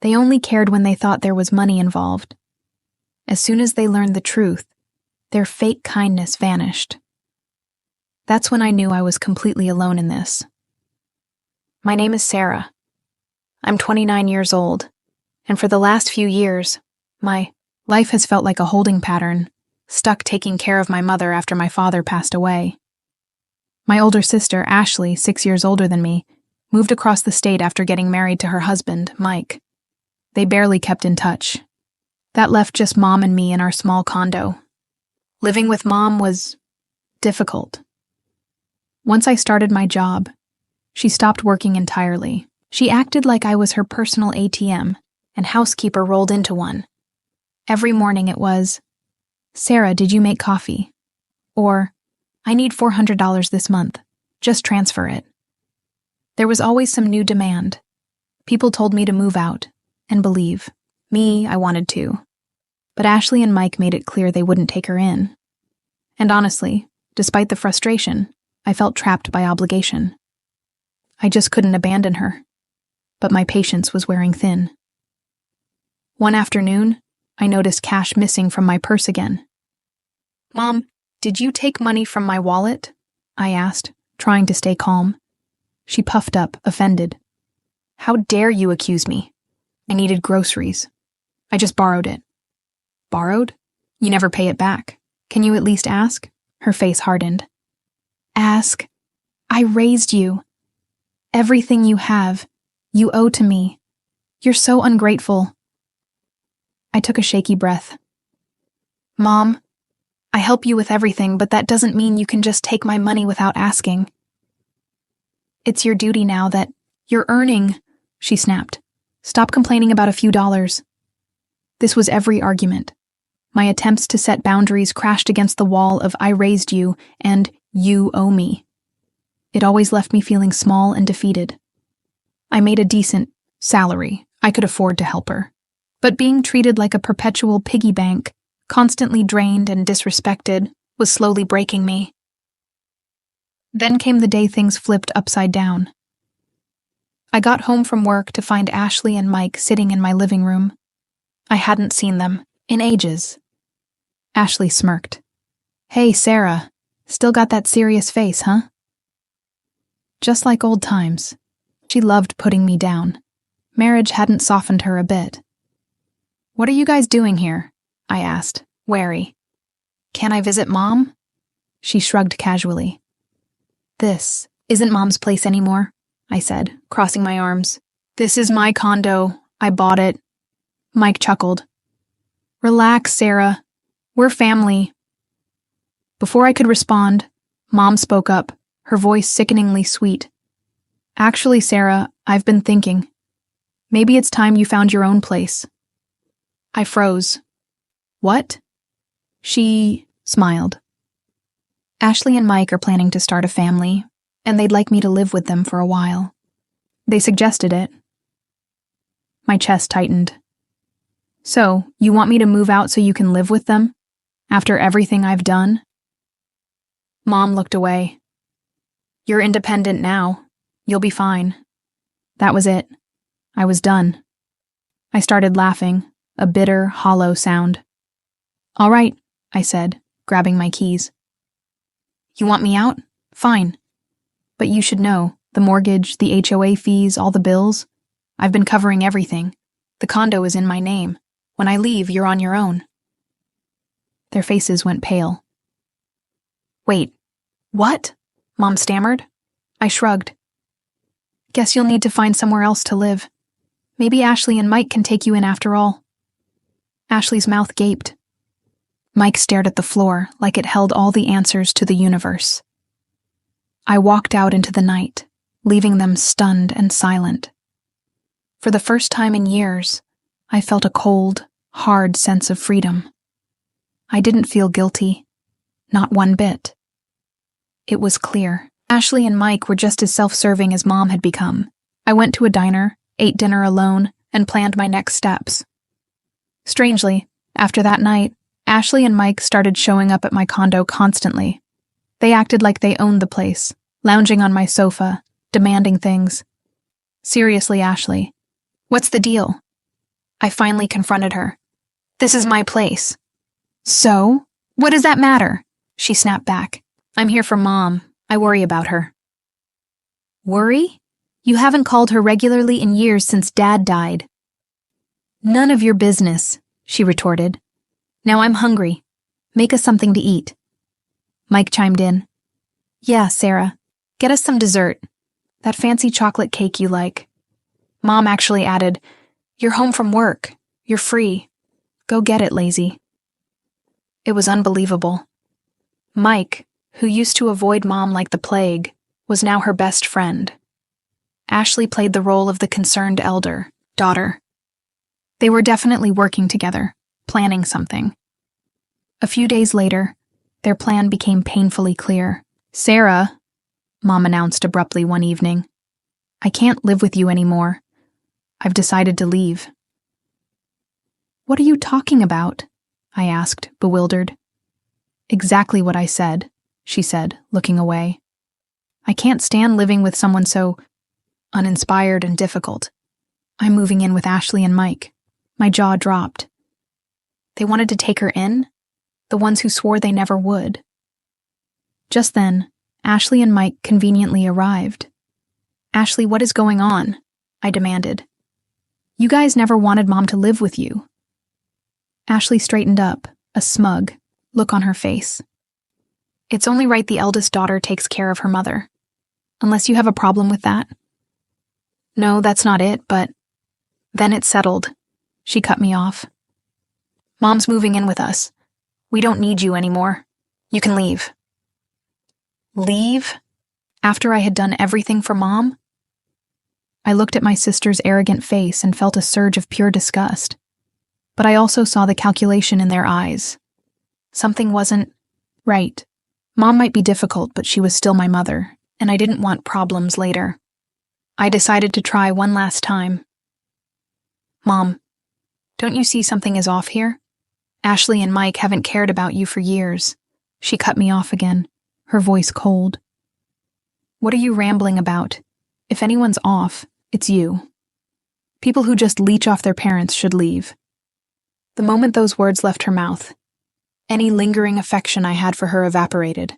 They only cared when they thought there was money involved. As soon as they learned the truth, their fake kindness vanished. That's when I knew I was completely alone in this. My name is Sarah. I'm 29 years old, and for the last few years, my life has felt like a holding pattern, stuck taking care of my mother after my father passed away. My older sister, Ashley, 6 years older than me, moved across the state after getting married to her husband, Mike. They barely kept in touch. That left just Mom and me in our small condo. Living with Mom was difficult. Once I started my job, she stopped working entirely. She acted like I was her personal ATM, and housekeeper rolled into one. Every morning it was, "Sarah, did you make coffee?" Or, "I need $400 this month. Just transfer it." There was always some new demand. People told me to move out, and believe me, I wanted to. But Ashley and Mike made it clear they wouldn't take her in. And honestly, despite the frustration, I felt trapped by obligation. I just couldn't abandon her. But my patience was wearing thin. One afternoon, I noticed cash missing from my purse again. "Mom, did you take money from my wallet?" I asked, trying to stay calm. She puffed up, offended. "How dare you accuse me? I needed groceries. I just borrowed it." "Borrowed? You never pay it back. Can you at least ask?" Her face hardened. "Ask? I raised you. Everything you have, you owe to me. You're so ungrateful." I took a shaky breath. "Mom, I help you with everything, but that doesn't mean you can just take my money without asking. It's your duty now that you're earning," she snapped. "Stop complaining about a few dollars." This was every argument. My attempts to set boundaries crashed against the wall of "I raised you" and "you owe me." It always left me feeling small and defeated. I made a decent salary. I could afford to help her. But being treated like a perpetual piggy bank, constantly drained and disrespected, was slowly breaking me. Then came the day things flipped upside down. I got home from work to find Ashley and Mike sitting in my living room. I hadn't seen them in ages. Ashley smirked. "Hey, Sarah, still got that serious face, huh?" Just like old times. She loved putting me down. Marriage hadn't softened her a bit. "What are you guys doing here?" I asked, wary. "Can I visit Mom?" She shrugged casually. "This isn't Mom's place anymore," I said, crossing my arms. "This is my condo. I bought it." Mike chuckled. "Relax, Sarah. We're family." Before I could respond, Mom spoke up, her voice sickeningly sweet. "Actually, Sarah, I've been thinking. Maybe it's time you found your own place." I froze. "What?" She smiled. "Ashley and Mike are planning to start a family, and they'd like me to live with them for a while. They suggested it." My chest tightened. "So, you want me to move out so you can live with them? After everything I've done?" Mom looked away. "You're independent now. You'll be fine." That was it. I was done. I started laughing, a bitter, hollow sound. "All right," I said, grabbing my keys. "You want me out? Fine. But you should know, the mortgage, the HOA fees, all the bills. I've been covering everything. The condo is in my name. When I leave, you're on your own." Their faces went pale. "Wait, what?" Mom stammered. I shrugged. "Guess you'll need to find somewhere else to live. Maybe Ashley and Mike can take you in after all." Ashley's mouth gaped. Mike stared at the floor like it held all the answers to the universe. I walked out into the night, leaving them stunned and silent. For the first time in years, I felt a cold, hard sense of freedom. I didn't feel guilty. Not one bit. It was clear. Ashley and Mike were just as self-serving as Mom had become. I went to a diner, ate dinner alone, and planned my next steps. Strangely, after that night, Ashley and Mike started showing up at my condo constantly. They acted like they owned the place, lounging on my sofa, demanding things. "Seriously, Ashley, what's the deal? I finally confronted her. This is my place. So? What does that matter? She snapped back. I'm here for Mom. I worry about her. Worry? You haven't called her regularly in years since Dad died. None of your business, she retorted. Now I'm hungry. Make us something to eat. Mike chimed in. Yeah, Sarah. Get us some dessert. That fancy chocolate cake you like. Mom actually added, You're home from work. You're free. Go get it, lazy. It was unbelievable. Mike, who used to avoid Mom like the plague, was now her best friend. Ashley played the role of the concerned daughter. They were definitely working together, planning something. A few days later, their plan became painfully clear. Sarah, Mom announced abruptly one evening, I can't live with you anymore. I've decided to leave. What are you talking about? I asked, bewildered. Exactly what I said, she said, looking away. I can't stand living with someone so uninspired and difficult. I'm moving in with Ashley and Mike. My jaw dropped. They wanted to take her in? The ones who swore they never would. Just then, Ashley and Mike conveniently arrived. Ashley, what is going on? I demanded. You guys never wanted Mom to live with you. Ashley straightened up, a smug look on her face. It's only right the eldest daughter takes care of her mother. Unless you have a problem with that. No, that's not it, but... Then it's settled. She cut me off. Mom's moving in with us. We don't need you anymore. You can leave. Leave? After I had done everything for Mom? I looked at my sister's arrogant face and felt a surge of pure disgust. But I also saw the calculation in their eyes. Something wasn't right. Mom might be difficult, but she was still my mother, and I didn't want problems later. I decided to try one last time. Mom, don't you see something is off here? Ashley and Mike haven't cared about you for years. She cut me off again, her voice cold. What are you rambling about? If anyone's off, it's you. People who just leech off their parents should leave. The moment those words left her mouth, any lingering affection I had for her evaporated.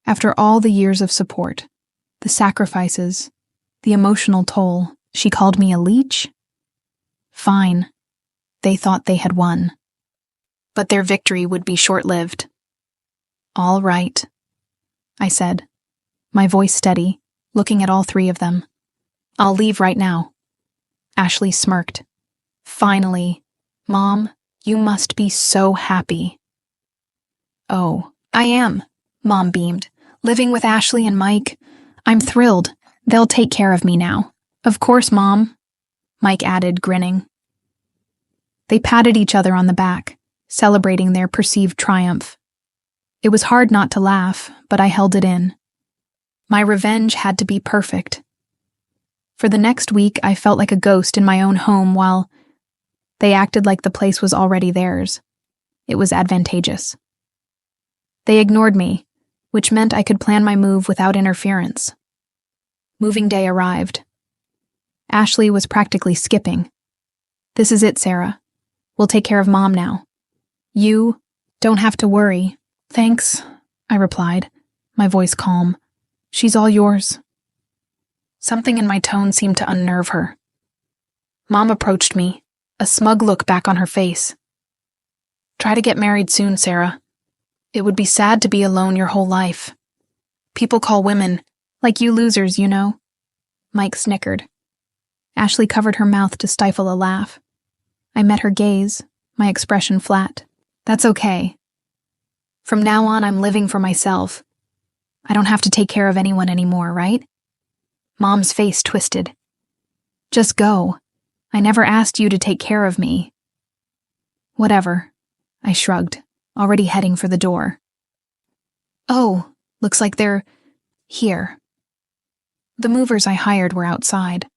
After all the years of support, the sacrifices, the emotional toll, she called me a leech? Fine. They thought they had won. But their victory would be short-lived. All right, I said, my voice steady, looking at all three of them. I'll leave right now. Ashley smirked. Finally, Mom, you must be so happy. Oh, I am, Mom beamed. Living with Ashley and Mike. I'm thrilled. They'll take care of me now. Of course, Mom, Mike added, grinning. They patted each other on the back, celebrating their perceived triumph. It was hard not to laugh, but I held it in. My revenge had to be perfect. For the next week, I felt like a ghost in my own home while they acted like the place was already theirs. It was advantageous. They ignored me, which meant I could plan my move without interference. Moving day arrived. Ashley was practically skipping. This is it, Sarah. We'll take care of Mom now. You don't have to worry. Thanks, I replied, my voice calm. She's all yours. Something in my tone seemed to unnerve her. Mom approached me, a smug look back on her face. Try to get married soon, Sarah. It would be sad to be alone your whole life. People call women, like you losers, you know. Mike snickered. Ashley covered her mouth to stifle a laugh. I met her gaze, my expression flat. That's okay. From now on, I'm living for myself. I don't have to take care of anyone anymore, right? Mom's face twisted. Just go. I never asked you to take care of me. Whatever, I shrugged, already heading for the door. Oh, looks like they're here. The movers I hired were outside.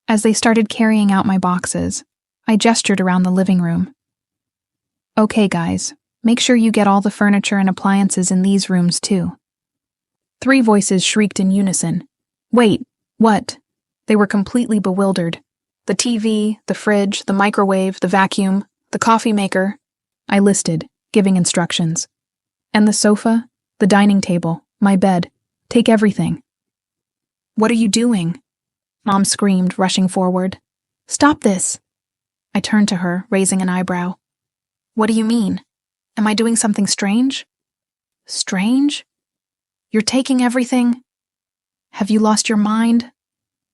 As they started carrying out my boxes, I gestured around the living room. Okay, guys, make sure you get all the furniture and appliances in these rooms, too. 3 voices shrieked in unison. Wait, what? They were completely bewildered. The TV, the fridge, the microwave, the vacuum, the coffee maker. I listed, giving instructions. And the sofa, the dining table, my bed. Take everything. What are you doing? Mom screamed, rushing forward. Stop this. I turned to her, raising an eyebrow. What do you mean? Am I doing something strange? Strange? You're taking everything? Have you lost your mind?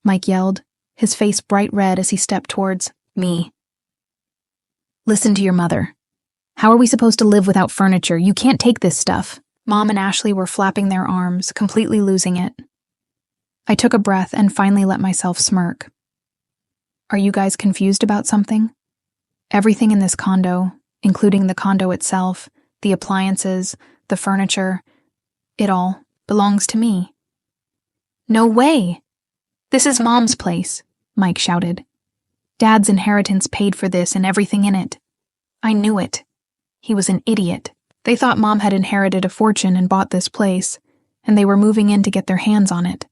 Mike yelled, his face bright red as he stepped towards me. Listen to your mother. How are we supposed to live without furniture? You can't take this stuff. Mom and Ashley were flapping their arms, completely losing it. I took a breath and finally let myself smirk. Are you guys confused about something? Everything in this condo, including the condo itself, the appliances, the furniture, it all belongs to me. No way! This is Mom's place, Mike shouted. Dad's inheritance paid for this and everything in it. I knew it. He was an idiot. They thought Mom had inherited a fortune and bought this place, and they were moving in to get their hands on it.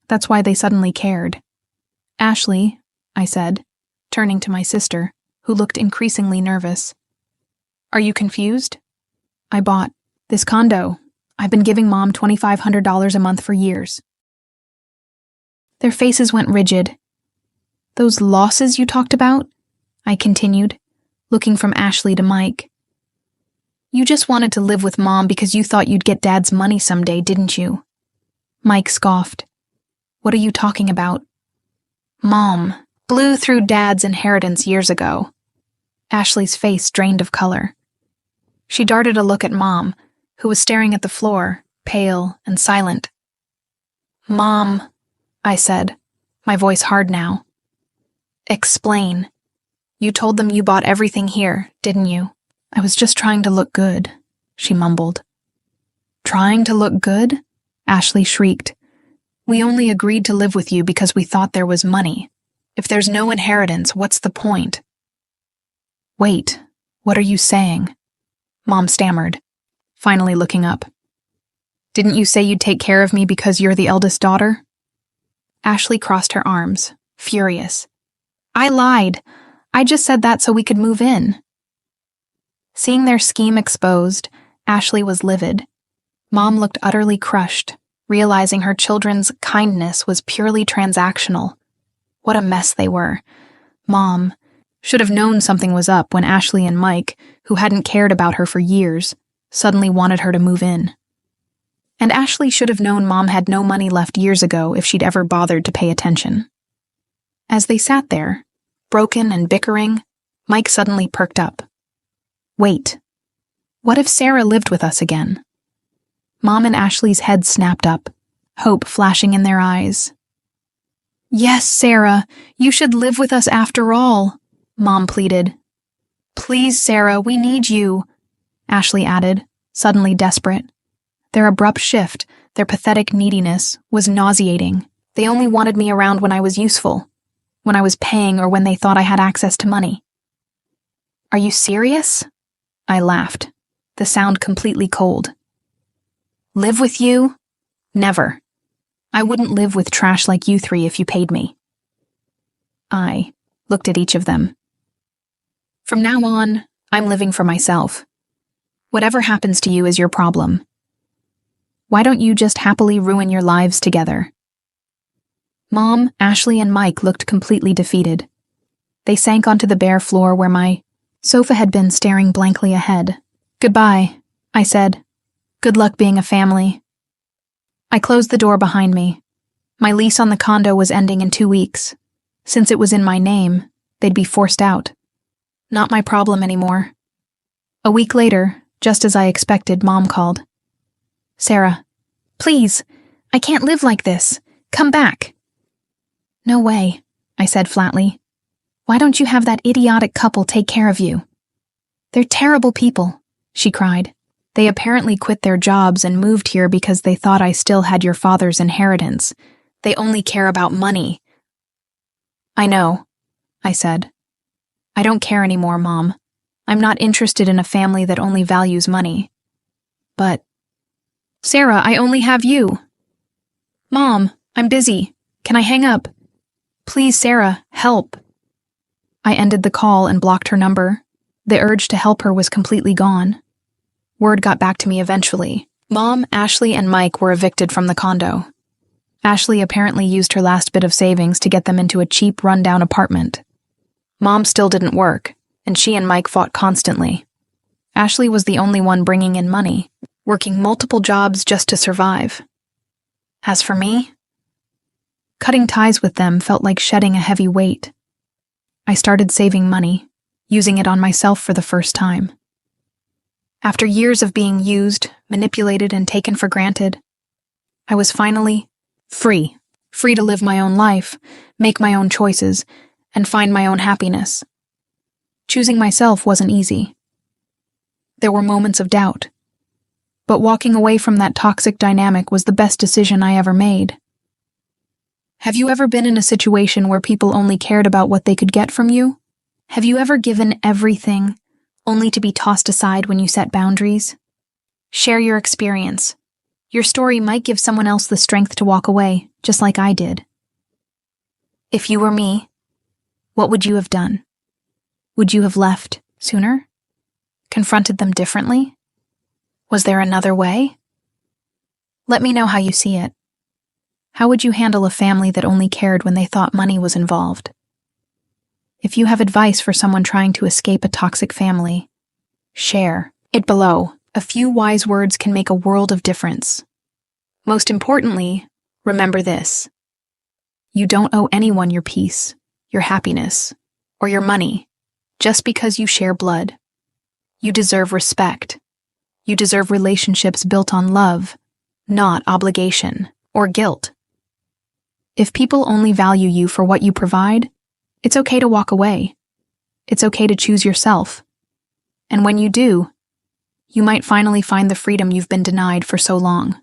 That's why they suddenly cared. Ashley, I said, turning to my sister, who looked increasingly nervous. Are you confused? I bought this condo. I've been giving Mom $2,500 a month for years. Their faces went rigid. Those losses you talked about? I continued, looking from Ashley to Mike. You just wanted to live with Mom because you thought you'd get Dad's money someday, didn't you? Mike scoffed. What are you talking about? Mom blew through Dad's inheritance years ago. Ashley's face drained of color. She darted a look at Mom, who was staring at the floor, pale and silent. Mom, I said, my voice hard now. Explain. You told them you bought everything here, didn't you? I was just trying to look good, she mumbled. Trying to look good? Ashley shrieked. We only agreed to live with you because we thought there was money. If there's no inheritance, what's the point? Wait, what are you saying? Mom stammered, finally looking up. Didn't you say you'd take care of me because you're the eldest daughter? Ashley crossed her arms, furious. I lied. I just said that so we could move in. Seeing their scheme exposed, Ashley was livid. Mom looked utterly crushed, realizing her children's kindness was purely transactional. What a mess they were. Mom should have known something was up when Ashley and Mike, who hadn't cared about her for years, suddenly wanted her to move in. And Ashley should have known Mom had no money left years ago if she'd ever bothered to pay attention. As they sat there, broken and bickering, Mike suddenly perked up. Wait, what if Sarah lived with us again? Mom and Ashley's heads snapped up, hope flashing in their eyes. Yes, Sarah, you should live with us after all, Mom pleaded. Please, Sarah, we need you, Ashley added, suddenly desperate. Their abrupt shift, their pathetic neediness, was nauseating. They only wanted me around when I was useful, when I was paying or when they thought I had access to money. Are you serious? I laughed, the sound completely cold. Live with you? Never. I wouldn't live with trash like you three if you paid me. I looked at each of them. From now on, I'm living for myself. Whatever happens to you is your problem. Why don't you just happily ruin your lives together? Mom, Ashley, and Mike looked completely defeated. They sank onto the bare floor where my sofa had been, staring blankly ahead. Goodbye, I said. Good luck being a family. I closed the door behind me. My lease on the condo was ending in 2 weeks. Since it was in my name, they'd be forced out. Not my problem anymore. A week later, just as I expected, Mom called. Sarah, please, I can't live like this. Come back. No way, I said flatly. Why don't you have that idiotic couple take care of you? They're terrible people, she cried. They apparently quit their jobs and moved here because they thought I still had your father's inheritance. They only care about money. I know, I said. I don't care anymore, Mom. I'm not interested in a family that only values money. But, Sarah, I only have you. Mom, I'm busy. Can I hang up? Please, Sarah, help. I ended the call and blocked her number. The urge to help her was completely gone. Word got back to me eventually. Mom, Ashley, and Mike were evicted from the condo. Ashley apparently used her last bit of savings to get them into a cheap, rundown apartment. Mom still didn't work, and she and Mike fought constantly. Ashley was the only one bringing in money, working multiple jobs just to survive. As for me, cutting ties with them felt like shedding a heavy weight. I started saving money, using it on myself for the first time. After years of being used, manipulated, and taken for granted, I was finally free to live my own life, make my own choices, and find my own happiness. Choosing myself wasn't easy. There were moments of doubt, but walking away from that toxic dynamic was the best decision I ever made. Have you ever been in a situation where people only cared about what they could get from you? Have you ever given everything only to be tossed aside when you set boundaries? Share your experience. Your story might give someone else the strength to walk away, just like I did. If you were me, what would you have done? Would you have left sooner? Confronted them differently? Was there another way? Let me know how you see it. How would you handle a family that only cared when they thought money was involved? If you have advice for someone trying to escape a toxic family, share it below. A few wise words can make a world of difference. Most importantly, remember this. You don't owe anyone your peace, your happiness, or your money just because you share blood. You deserve respect. You deserve relationships built on love, not obligation or guilt. If people only value you for what you provide, it's okay to walk away. It's okay to choose yourself. And when you do, you might finally find the freedom you've been denied for so long.